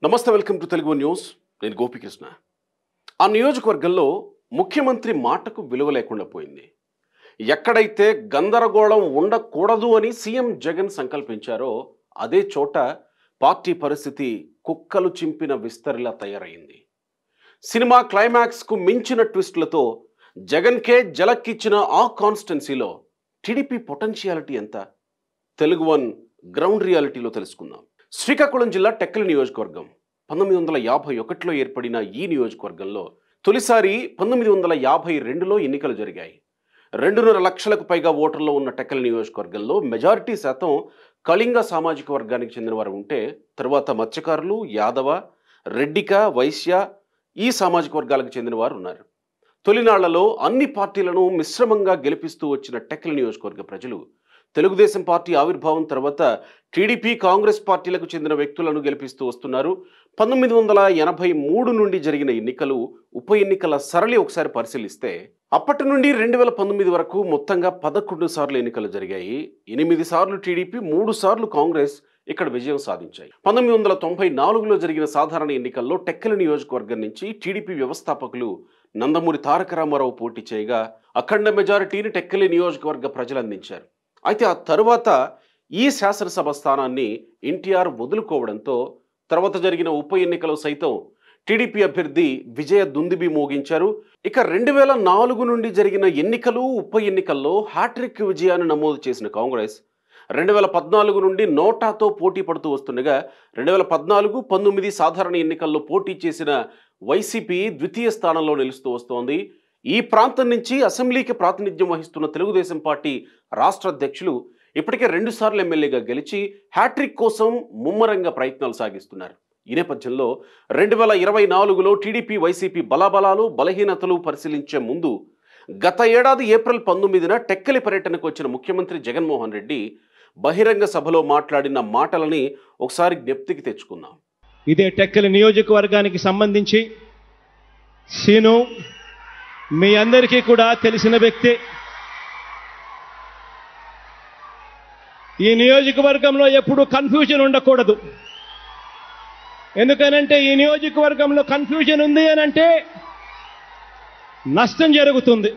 నమస్తే, welcome to Telugu news. నేను గోపికృష్ణ. ఆ నియోజకవర్గంలో ముఖ్యమంత్రి మాటకు విలువ లేకుండా పోయింది. ఎక్కడైతే గందరగోళం ఉండకూడదు అని సీఎం జగన్ సంకల్పించారో అదే చోట పార్టీ పరిస్థితి కుక్కలు చింపిన విస్తరిలా తయారైంది. సినిమా క్లైమాక్స్కు మించిన ట్విస్టులతో జగన్కే జలక్కిచ్చిన ఆ కాన్స్టిట్యున్సీలో టీడీపీ పొటెన్షియాలిటీ ఎంత? తెలుగు వన్ గ్రౌండ్ రియాలిటీలో తెలుసుకుందాం. శ్రీకాకుళం జిల్లా టెక్కలి నియోజకవర్గం 1951లో ఏర్పడిన ఈ నియోజకవర్గంలో తొలిసారి 1952లో ఎన్నికలు జరిగాయి. 2.5 లక్షలకు పైగా ఓటర్లు ఉన్న టెక్కలి నియోజకవర్గంలో మెజారిటీ శాతం కళింగ సామాజిక వర్గానికి చెందిన వారు ఉంటే, తర్వాత మత్స్యకారులు, యాదవ, రెడ్డిక, వైశ్య ఈ సామాజిక వర్గాలకు చెందిన వారు ఉన్నారు. తొలినాళ్లలో అన్ని పార్టీలను మిశ్రమంగా గెలిపిస్తూ వచ్చిన టెక్కలి నియోజకవర్గ ప్రజలు తెలుగుదేశం పార్టీ ఆవిర్భావం తర్వాత టీడీపీ, కాంగ్రెస్ పార్టీలకు చెందిన వ్యక్తులను గెలిపిస్తూ వస్తున్నారు. 1983 నుండి జరిగిన ఎన్నికలు, ఉప ఎన్నికల సరళి ఒకసారి పరిశీలిస్తే అప్పటి నుండి 2019 వరకు మొత్తంగా 11 సార్లు ఎన్నికలు జరిగాయి. 8 సార్లు టీడీపీ, 3 సార్లు కాంగ్రెస్ ఇక్కడ విజయం సాధించాయి. 1994లో జరిగిన సాధారణ ఎన్నికల్లో టెక్కలి నియోజకవర్గం నుంచి టీడీపీ వ్యవస్థాపకులు నందమూరి తారక రామారావు పోటీ చేయగా అఖండ మెజారిటీని టెక్కలి నియోజకవర్గ ప్రజలు అందించారు. అయితే ఆ తరువాత ఈ శాసనసభ స్థానాన్ని ఎన్టీఆర్ వదులుకోవడంతో తర్వాత జరిగిన ఉప ఎన్నికలో సైతం టీడీపీ అభ్యర్థి విజయ దుందుబి మోగించారు. ఇక 2004 నుండి జరిగిన ఎన్నికలు, ఉప ఎన్నికల్లో హ్యాట్రిక్ విజయాన్ని నమోదు చేసిన కాంగ్రెస్ 2014 నుండి నోటాతో పోటీ పడుతూ వస్తుండగా 2014, 19 సాధారణ ఎన్నికల్లో పోటీ చేసిన వైసీపీ ద్వితీయ స్థానంలో నిలుస్తూ వస్తోంది. ఈ ప్రాంతం నుంచి అసెంబ్లీకి ప్రాతినిధ్యం వహిస్తున్న తెలుగుదేశం పార్టీ రాష్ట్ర అధ్యక్షులు ఇప్పటికే 2 సార్లు ఎమ్మెల్యేగా గెలిచి హ్యాట్రిక్ కోసం ముమ్మరంగా ప్రయత్నాలు సాగిస్తున్నారు. ఈ నేపథ్యంలో 2024లో టీడీపీ, వైసీపీ బలాబలాలు, బలహీనతలు పరిశీలించే ముందు గత ఏడాది ఏప్రిల్ 19న టెక్కలి పర్యటనకు వచ్చిన ముఖ్యమంత్రి జగన్మోహన్ రెడ్డి బహిరంగ సభలో మాట్లాడిన మాటలని ఒకసారి జ్ఞప్తికి తెచ్చుకుందాం. ఇదే టెక్కలి నియోజకవర్గానికి సంబంధించి సీను మీ అందరికీ కూడా తెలిసిన వ్యక్తి. ఈ నియోజకవర్గంలో ఎప్పుడూ కన్ఫ్యూజన్ ఉండకూడదు. ఎందుకనంటే ఈ నియోజకవర్గంలో కన్ఫ్యూజన్ ఉంది అనంటే నష్టం జరుగుతుంది.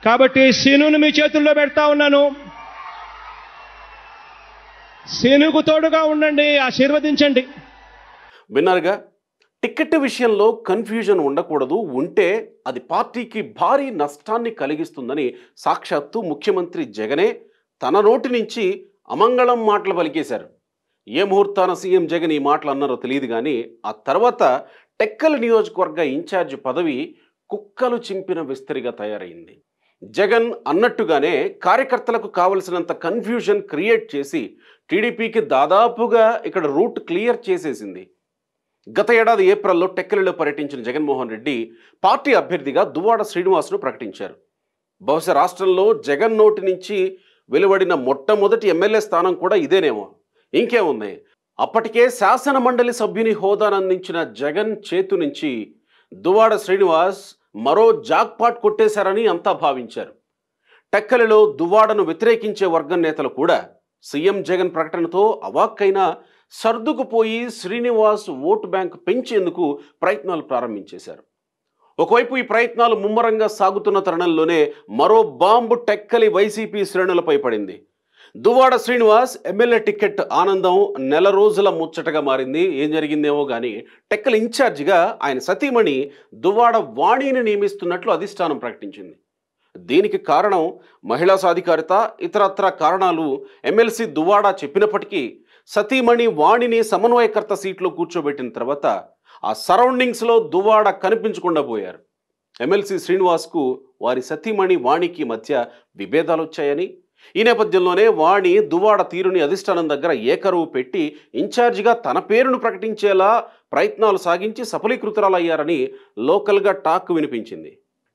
కాబట్టి సీనును మీ చేతుల్లో పెడతా ఉన్నాను. సీనుకు తోడుగా ఉండండి, ఆశీర్వదించండి. విన్నారుగా, టికెట్ విషయంలో కన్ఫ్యూజన్ ఉండకూడదు, ఉంటే అది పార్టీకి భారీ నష్టాన్ని కలిగిస్తుందని సాక్షాత్తు ముఖ్యమంత్రి జగనే తన నోటి నుంచి అమంగళం మాటలు పలికేశారు. ఏ ముహూర్తాన సీఎం జగన్ ఈ మాటలు అన్నారో తెలియదు కానీ ఆ తర్వాత టెక్కలి నియోజకవర్గ ఇన్ఛార్జ్ పదవి కుక్కలు చింపిన విస్తరిగా తయారైంది. జగన్ అన్నట్టుగానే కార్యకర్తలకు కావలసినంత కన్ఫ్యూజన్ క్రియేట్ చేసి టీడీపీకి దాదాపుగా ఇక్కడ రూట్ క్లియర్ చేసేసింది. గత ఏడాది ఏప్రిల్లో టెక్కలిలో పర్యటించిన జగన్మోహన్ రెడ్డి పార్టీ అభ్యర్థిగా దువ్వాడ శ్రీనివాస్ను ప్రకటించారు. బహుశా రాష్ట్రంలో జగన్ నోటి నుంచి వెలువడిన మొట్టమొదటి ఎమ్మెల్యే స్థానం కూడా ఇదేనేమో. ఇంకేముంది, అప్పటికే శాసన మండలి సభ్యుని హోదాను అందించిన జగన్ చేతు నుంచి దువ్వాడ శ్రీనివాస్ మరో జాక్పాట్ కొట్టేశారని అంతా భావించారు. టెక్కలిలో దువ్వాడను వ్యతిరేకించే వర్గం నేతలు కూడా సీఎం జగన్ ప్రకటనతో అవాక్కైనా సర్దుకుపోయి శ్రీనివాస్ ఓటు బ్యాంక్ పెంచేందుకు ప్రయత్నాలు ప్రారంభించేశారు. ఒకవైపు ఈ ప్రయత్నాలు ముమ్మరంగా సాగుతున్న తరుణంలోనే మరో బాంబు టెక్కలి వైసీపీ శ్రేణులపై పడింది. దువ్వాడ శ్రీనివాస్ ఎమ్మెల్యే టికెట్ ఆనందం నెల రోజుల ముచ్చటగా మారింది. ఏం జరిగిందేమో కానీ టెక్కలి ఇన్ఛార్జిగా ఆయన సతీమణి దువ్వాడ వాణిని నియమిస్తున్నట్లు అధిష్టానం ప్రకటించింది. దీనికి కారణం మహిళా సాధికారిత, ఇతరత్ర కారణాలు ఎమ్మెల్సీ దువ్వాడ చెప్పినప్పటికీ సతీమణి వాణిని సమన్వయకర్త సీట్లో కూర్చోబెట్టిన తర్వాత ఆ సరౌండింగ్స్లో దువ్వాడ కనిపించకుండా పోయారు. ఎమ్మెల్సీ శ్రీనివాస్కు వారి సతీమణి వాణికి మధ్య విభేదాలు వచ్చాయని, ఈ నేపథ్యంలోనే వాణి దువ్వాడ తీరుని అధిష్టానం దగ్గర ఏకరువు పెట్టి ఇన్ఛార్జిగా తన పేరును ప్రకటించేలా ప్రయత్నాలు సాగించి సఫలీకృతురాలయ్యారని లోకల్గా టాక్ వినిపించింది.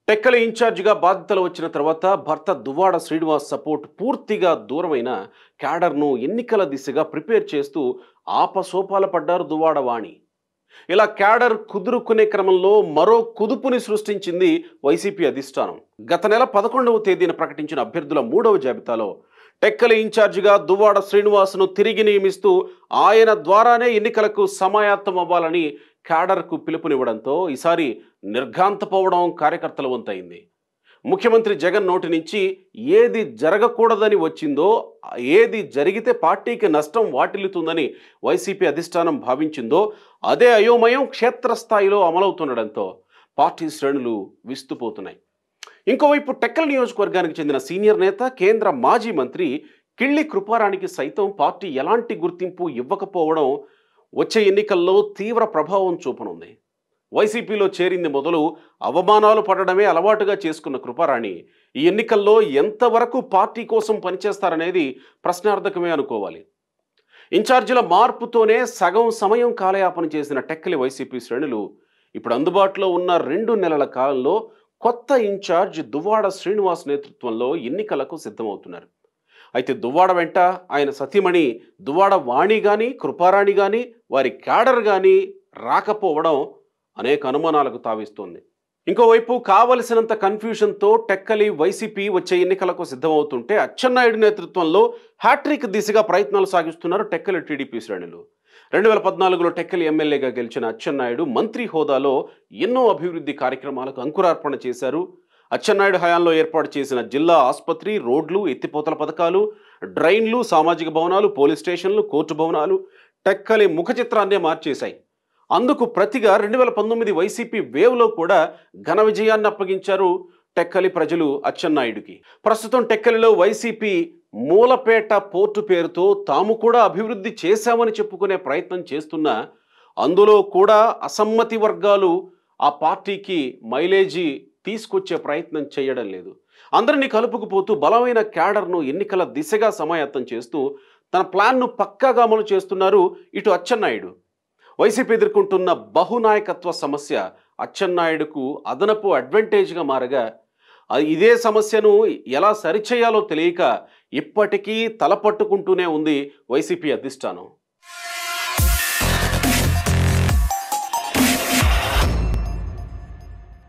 టెక్కలి ఇన్ఛార్జిగా బాధ్యతలు వచ్చిన తర్వాత భర్త దువ్వాడ శ్రీనివాస్ సపోర్ట్ పూర్తిగా దూరమైన క్యాడర్ను ఎన్నికల దిశగా ప్రిపేర్ చేస్తూ ఆపసోపాల పడ్డారు దువ్వాడ వాణి. ఇలా క్యాడర్ కుదురుకునే క్రమంలో మరో కుదుపుని సృష్టించింది వైసీపీ అధిష్టానం. గత నెల 11వ తేదీన ప్రకటించిన అభ్యర్థుల 3వ జాబితాలో టెక్కలి ఇన్ఛార్జిగా దువ్వాడ శ్రీనివాస్ను తిరిగి నియమిస్తూ ఆయన ద్వారానే ఎన్నికలకు సమాయత్తం అవ్వాలని క్యాడర్కు పిలుపునివ్వడంతో ఈసారి నిర్ఘాంతపోవడం కార్యకర్తల వంతైంది. ముఖ్యమంత్రి జగన్ నోటి నుంచి ఏది జరగకూడదని వచ్చిందో, ఏది జరిగితే పార్టీకి నష్టం వాటిల్లుతుందని వైసీపీ అధిష్టానం భావించిందో అదే అయోమయం క్షేత్రస్థాయిలో అమలవుతుండడంతో పార్టీ శ్రేణులు విస్తుపోతున్నాయి. ఇంకోవైపు టెక్కలి నియోజకవర్గానికి చెందిన సీనియర్ నేత, కేంద్ర మాజీ మంత్రి కిళ్ళి కృపారాణికి సైతం పార్టీ ఎలాంటి గుర్తింపు ఇవ్వకపోవడం వచ్చే ఎన్నికల్లో తీవ్ర ప్రభావం చూపనుంది. వైసీపీలో చేరింది మొదలు అవమానాలు పడడమే అలవాటుగా చేసుకున్న కృపారాణి ఈ ఎన్నికల్లో ఎంతవరకు పార్టీ కోసం పనిచేస్తారనేది ప్రశ్నార్థకమే అనుకోవాలి. ఇన్ఛార్జీల మార్పుతోనే సగం సమయం కాలయాపన చేసిన టెక్కలి వైసీపీ శ్రేణులు ఇప్పుడు అందుబాటులో ఉన్న 2 నెలల కాలంలో కొత్త ఇన్ఛార్జ్ దువ్వాడ శ్రీనివాస్ నేతృత్వంలో ఎన్నికలకు సిద్ధమవుతున్నారు. అయితే దువ్వాడ వెంట ఆయన సతీమణి దువ్వాడ వాణి కానీ, కృపారాణి కానీ, వారి క్యాడర్ కానీ రాకపోవడం అనేక అనుమానాలకు తావిస్తోంది. ఇంకోవైపు కావలసినంత కన్ఫ్యూషన్తో టెక్కలి వైసీపీ వచ్చే ఎన్నికలకు సిద్ధమవుతుంటే అచ్చెన్నాయుడు నేతృత్వంలో హ్యాట్రిక్ దిశగా ప్రయత్నాలు సాగిస్తున్నారు టెక్కలి టీడీపీ శ్రేణులు. 2014లో టెక్కలి ఎమ్మెల్యేగా గెలిచిన అచ్చెన్నాయుడు మంత్రి హోదాలో ఎన్నో అభివృద్ధి కార్యక్రమాలకు అంకురార్పణ చేశారు. అచ్చెన్నాయుడు హయాంలో ఏర్పాటు చేసిన జిల్లా ఆసుపత్రి, రోడ్లు, ఎత్తిపోతల పథకాలు, డ్రైన్లు, సామాజిక భవనాలు, పోలీస్ స్టేషన్లు, కోర్టు భవనాలు టెక్కలి ముఖ చిత్రాన్నే మార్చేశాయి. అందుకు ప్రతిగా 2019 వైసీపీ వేవ్లో కూడా ఘన విజయాన్ని అప్పగించారు టెక్కలి ప్రజలు అచ్చెన్నాయుడికి. ప్రస్తుతం టెక్కలిలో వైసీపీ మూలపేట పోర్టు పేరుతో తాము కూడా అభివృద్ధి చేశామని చెప్పుకునే ప్రయత్నం చేస్తున్నా అందులో కూడా అసమ్మతి వర్గాలు ఆ పార్టీకి మైలేజీ తీసుకొచ్చే ప్రయత్నం చేయడం లేదు. అందరినీ కలుపుకుపోతూ బలమైన క్యాడర్ను ఎన్నికల దిశగా సమాయత్తం చేస్తూ తన ప్లాన్ను పక్కాగా అమలు చేస్తున్నారు ఇటు అచ్చెన్నాయుడు. వైసీపీ ఎదుర్కొంటున్న బహునాయకత్వ సమస్య అచ్చెన్నాయుడుకు అదనపు అడ్వాంటేజ్గా మారగా ఇదే సమస్యను ఎలా సరిచేయాలో తెలియక ఇప్పటికీ తలపట్టుకుంటూనే ఉంది వైసీపీ అధిష్టానం.